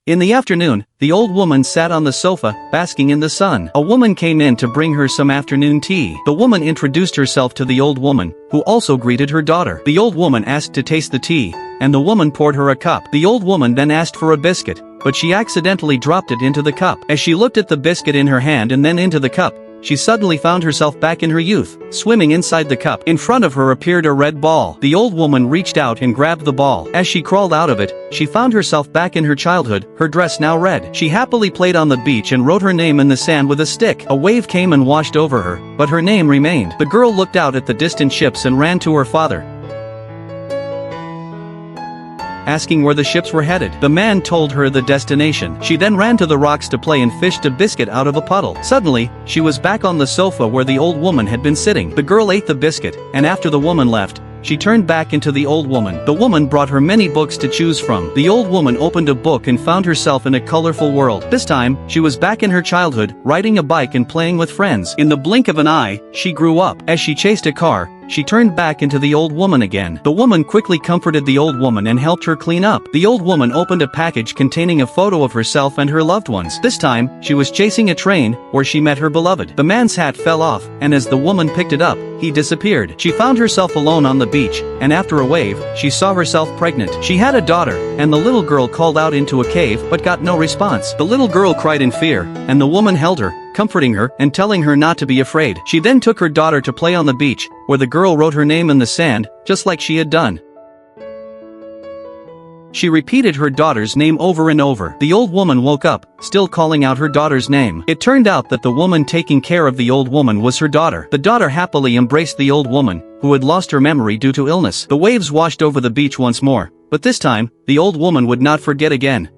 In the afternoon, the old woman sat on the sofa, basking in the sun. A woman came in to bring her some afternoon tea. The woman introduced herself to the old woman, who also greeted her daughter. The old woman asked to taste the tea, and the woman poured her a cup. The old woman then asked for a biscuit, but she accidentally dropped it into the cup. As she looked at the biscuit in her hand and then into the cup, she suddenly found herself back in her youth, swimming inside the cup. In front of her appeared a red ball. The old woman reached out and grabbed the ball. As she crawled out of it, she found herself back in her childhood, her dress now red. She happily played on the beach and wrote her name in the sand with a stick. A wave came and washed over her, but her name remained. The girl looked out at the distant ships and ran to her father, asking where the ships were headed. The man told her the destination. She then ran to the rocks to play and fished a biscuit out of a puddle. Suddenly, she was back on the sofa where the old woman had been sitting. The girl ate the biscuit, and after the woman left, she turned back into the old woman. The woman brought her many books to choose from. The old woman opened a book and found herself in a colorful world. This time, she was back in her childhood, riding a bike and playing with friends. In the blink of an eye, she grew up. As she chased a car, she turned back into the old woman again. The woman quickly comforted the old woman and helped her clean up. The old woman opened a package containing a photo of herself and her loved ones. This time, she was chasing a train, where she met her beloved. The man's hat fell off, and as the woman picked it up, he disappeared. She found herself alone on the beach, and after a wave, she saw herself pregnant. She had a daughter, and the little girl called out into a cave but got no response. The little girl cried in fear, and the woman held her, comforting her and telling her not to be afraid. She then took her daughter to play on the beach, where the girl wrote her name in the sand, just like she had done. She repeated her daughter's name over and over. The old woman woke up, still calling out her daughter's name. It turned out that the woman taking care of the old woman was her daughter. The daughter happily embraced the old woman, who had lost her memory due to illness. The waves washed over the beach once more, but this time, the old woman would not forget again.